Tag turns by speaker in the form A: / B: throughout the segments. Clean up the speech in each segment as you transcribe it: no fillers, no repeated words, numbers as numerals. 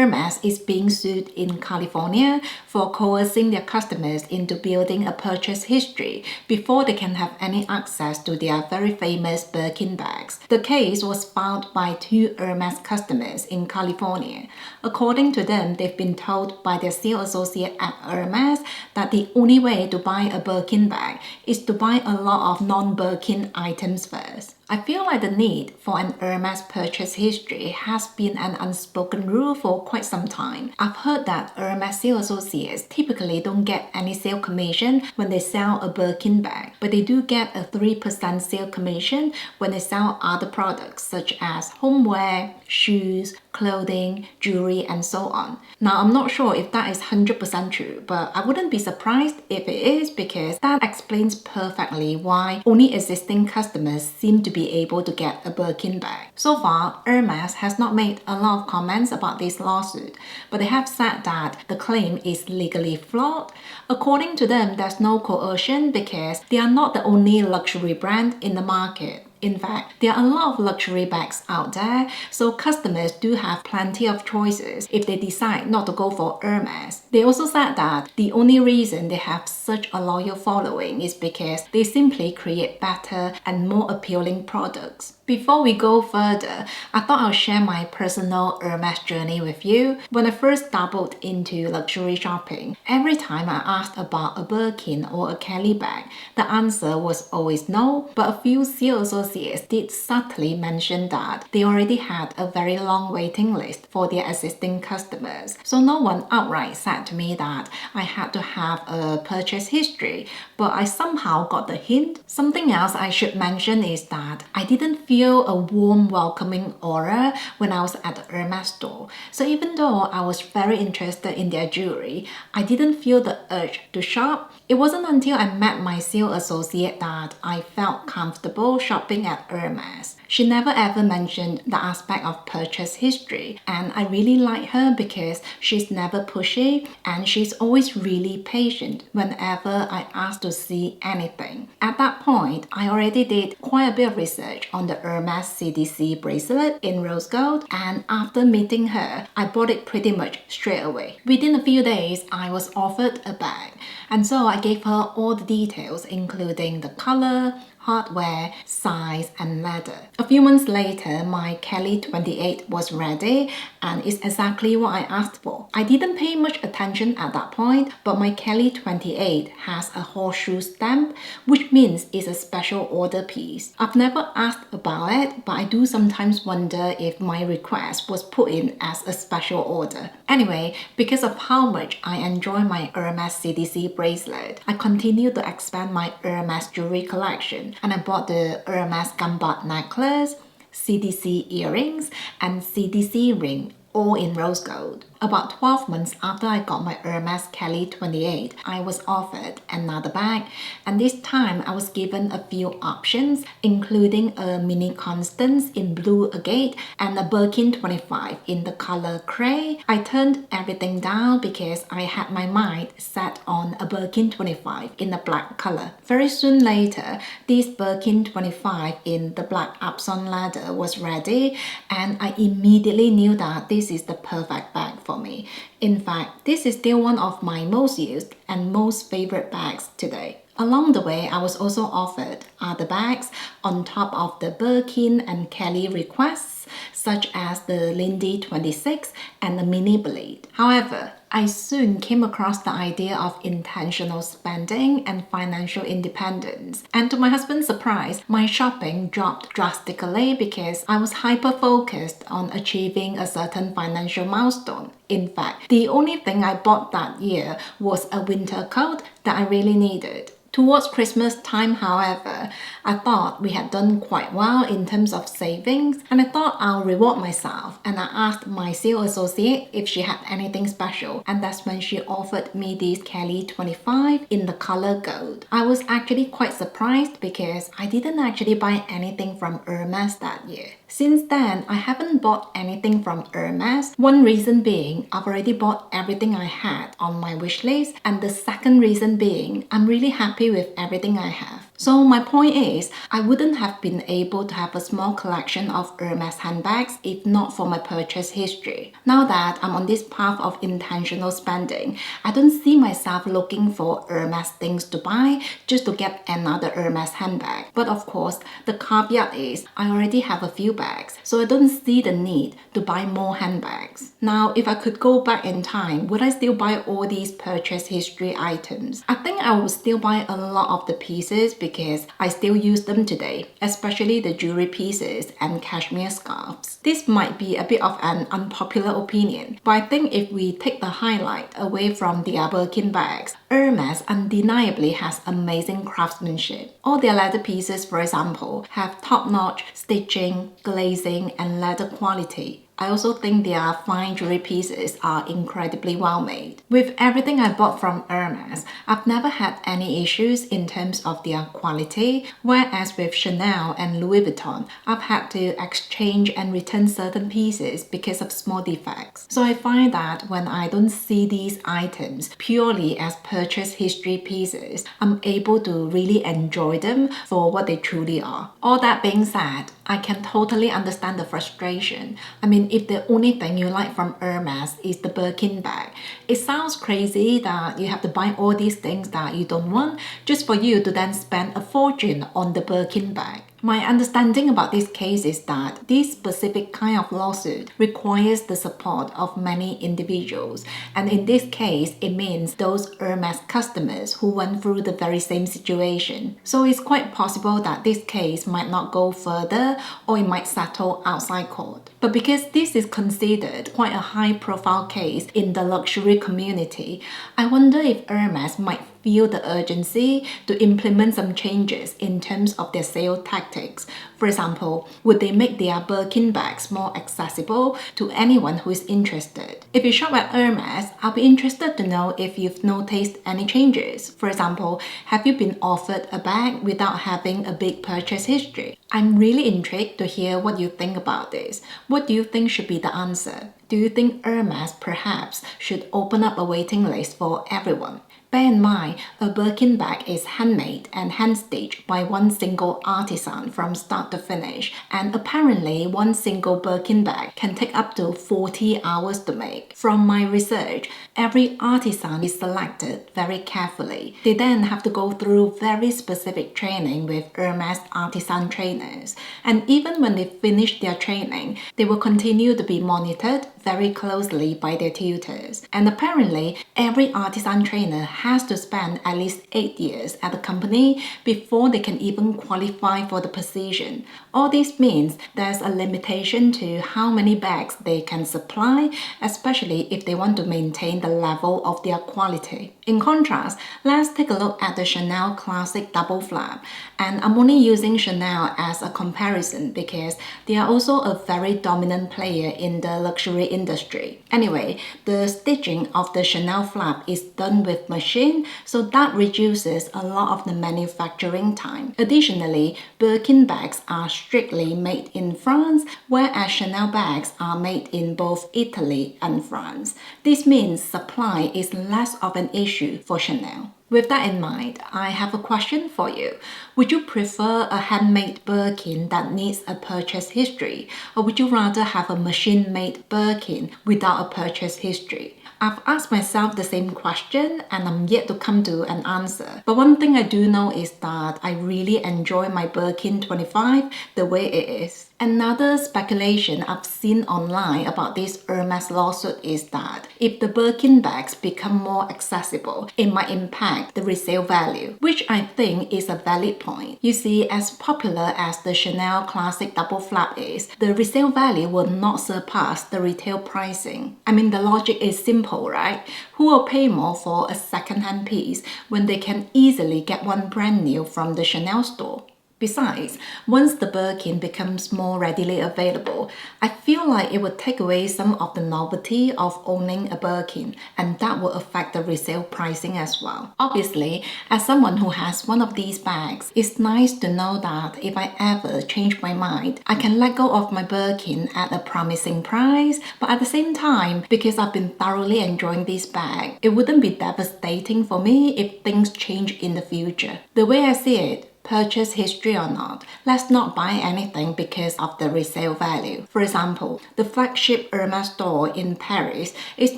A: Hermes is being sued in California for coercing their customers into building a purchase history before they can have any access to their very famous Birkin bags. The case was filed by 2 Hermes customers in California. According to them, they've been told by their sales associate at Hermes that the only way to buy a Birkin bag is to buy a lot of non-Birkin items first. I feel like the need for an Hermes purchase history has been an unspoken rule for quite some time. I've heard that Hermes sales associates typically don't get any sale commission when they sell a Birkin bag, but they do get a 3% sale commission when they sell other products such as homeware, shoes, clothing, jewelry, and so on. Now, I'm not sure if that is 100% true, but I wouldn't be surprised if it is, because that explains perfectly why only existing customers seem to be able to get a Birkin bag. So far, Hermes has not made a lot of comments about this lawsuit, but they have said that the claim is legally flawed. According to them, there's no coercion because they are not the only luxury brand in the market. In fact, there are a lot of luxury bags out there, so customers do have plenty of choices if they decide not to go for Hermes. They also said that the only reason they have such a loyal following is because they simply create better and more appealing products. Before we go further, I thought I'll share my personal Hermes journey with you. When I first dabbled into luxury shopping, every time I asked about a Birkin or a Kelly bag, the answer was always no, but a few sales associates did subtly mention that they already had a very long waiting list for their existing customers. So no one outright said to me that I had to have a purchase history, but I somehow got the hint. Something else I should mention is that I didn't feel a warm, welcoming aura when I was at the Hermes store. So even though I was very interested in their jewelry, I didn't feel the urge to shop. It wasn't until I met my sales associate that I felt comfortable shopping at Hermes. She never ever mentioned the aspect of purchase history, and I really like her because she's never pushy and she's always really patient whenever I ask to see anything. At that point, I already did quite a bit of research on the Hermes CDC bracelet in rose gold, and after meeting her, I bought it pretty much straight away. Within a few days, I was offered a bag, and so I gave her all the details, including the color, hardware, size, and leather. A few months later, my Kelly 28 was ready, and it's exactly what I asked for. I didn't pay much attention at that point, but my Kelly 28 has a horseshoe stamp, which means it's a special order piece. I've never asked about it, but I do sometimes wonder if my request was put in as a special order. Anyway, because of how much I enjoy my Hermes CDC bracelet, I continue to expand my Hermes jewelry collection, and I bought the Hermes gambard necklace, CDC earrings, and CDC ring, all in rose gold. About 12 months after I got my Hermes Kelly 28, I was offered another bag, and this time I was given a few options, including a mini Constance in blue agate and a Birkin 25 in the color cray. I turned everything down because I had my mind set on a Birkin 25 in the black color. Very soon later, this Birkin 25 in the black Epsom leather was ready, and I immediately knew that this is the perfect bag for me. In fact, this is still one of my most used and most favorite bags today. Along the way, I was also offered other bags on top of the Birkin and Kelly requests, such as the Lindy 26 and the Mini Blade. However, I soon came across the idea of intentional spending and financial independence. And to my husband's surprise, my shopping dropped drastically because I was hyper-focused on achieving a certain financial milestone. In fact, the only thing I bought that year was a winter coat that I really needed. Towards Christmas time, however, I thought we had done quite well in terms of savings, and I thought I'll reward myself, and I asked my sales associate if she had anything special, and that's when she offered me this Kelly 25 in the color gold. I was actually quite surprised because I didn't actually buy anything from Hermes that year. Since then, I haven't bought anything from Hermes. One reason being, I've already bought everything I had on my wish list, and the second reason being, I'm really happy with everything I have. So my point is, I wouldn't have been able to have a small collection of Hermes handbags if not for my purchase history. Now that I'm on this path of intentional spending, I don't see myself looking for Hermes things to buy just to get another Hermes handbag. But of course, the caveat is I already have a few bags, so I don't see the need to buy more handbags. Now, if I could go back in time, would I still buy all these purchase history items? I think I would still buy a lot of the pieces because I still use them today, especially the jewelry pieces and cashmere scarves. This might be a bit of an unpopular opinion, but I think if we take the highlight away from their Birkin bags, Hermes undeniably has amazing craftsmanship. All their leather pieces, for example, have top-notch stitching, glazing, and leather quality. I also think their fine jewelry pieces are incredibly well made. With everything I bought from Hermes, I've never had any issues in terms of their quality, whereas with Chanel and Louis Vuitton, I've had to exchange and return certain pieces because of small defects. So I find that when I don't see these items purely as purchase history pieces, I'm able to really enjoy them for what they truly are. All that being said, I can totally understand the frustration. I mean, if the only thing you like from Hermes is the Birkin bag, it sounds crazy that you have to buy all these things that you don't want just for you to then spend a fortune on the Birkin bag. My understanding about this case is that this specific kind of lawsuit requires the support of many individuals, and in this case, it means those Hermes customers who went through the very same situation. So it's quite possible that this case might not go further or it might settle outside court. But because this is considered quite a high-profile case in the luxury community, I wonder if Hermes might feel the urgency to implement some changes in terms of their sales tactics. For example, would they make their Birkin bags more accessible to anyone who is interested? If you shop at Hermes, I'll be interested to know if you've noticed any changes. For example, have you been offered a bag without having a big purchase history? I'm really intrigued to hear what you think about this. What do you think should be the answer? Do you think Hermes perhaps should open up a waiting list for everyone? Bear in mind, a Birkin bag is handmade and hand-stitched by one single artisan from start to finish, and apparently one single Birkin bag can take up to 40 hours to make. From my research, every artisan is selected very carefully. They then have to go through very specific training with Hermes artisan trainers, and even when they finish their training, they will continue to be monitored very closely by their tutors. And apparently, every artisan trainer has to spend at least 8 years at the company before they can even qualify for the position. All this means there's a limitation to how many bags they can supply, especially if they want to maintain the level of their quality. In contrast, let's take a look at the Chanel Classic Double Flap. And I'm only using Chanel as a comparison because they are also a very dominant player in the luxury industry. Anyway, the stitching of the Chanel flap is done with machine, so that reduces a lot of the manufacturing time. Additionally, Birkin bags are strictly made in France, whereas Chanel bags are made in both Italy and France. This means supply is less of an issue for Chanel. With that in mind, I have a question for you. Would you prefer a handmade Birkin that needs a purchase history, or would you rather have a machine-made Birkin without a purchase history? I've asked myself the same question and I'm yet to come to an answer. But one thing I do know is that I really enjoy my Birkin 25 the way it is. Another speculation I've seen online about this Hermes lawsuit is that if the Birkin bags become more accessible, it might impact the resale value, which I think is a valid point. You see, as popular as the Chanel Classic Double Flap is, the resale value will not surpass the retail pricing. I mean, the logic is simple, right? Who will pay more for a second-hand piece when they can easily get one brand new from the Chanel store? Besides, once the Birkin becomes more readily available, I feel like it would take away some of the novelty of owning a Birkin, and that will affect the resale pricing as well. Obviously, as someone who has one of these bags, it's nice to know that if I ever change my mind, I can let go of my Birkin at a promising price, but at the same time, because I've been thoroughly enjoying this bag, it wouldn't be devastating for me if things change in the future. The way I see it, purchase history or not, let's not buy anything because of the resale value. For example, the flagship Hermes store in Paris is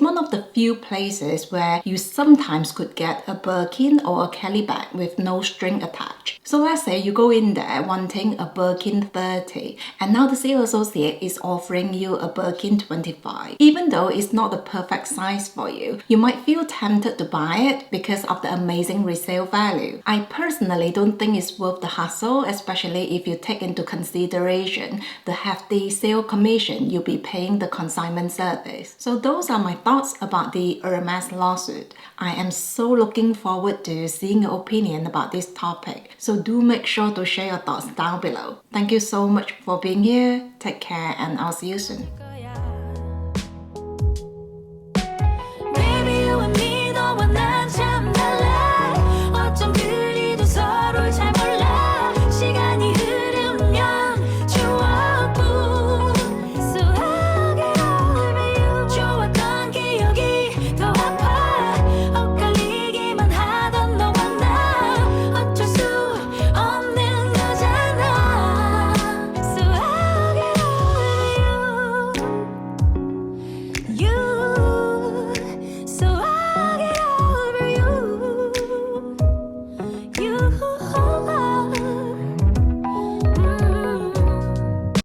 A: one of the few places where you sometimes could get a Birkin or a Kelly bag with no string attached. So let's say you go in there wanting a Birkin 30 and now the sales associate is offering you a Birkin 25. Even though it's not the perfect size for you, you might feel tempted to buy it because of the amazing resale value. I personally don't think it's worth the hassle, especially if you take into consideration the hefty sale commission you'll be paying the consignment service. So those are my thoughts about the Hermes lawsuit. I am so looking forward to seeing your opinion about this topic, so do make sure to share your thoughts down below. Thank you so much for being here. Take care and I'll see you soon.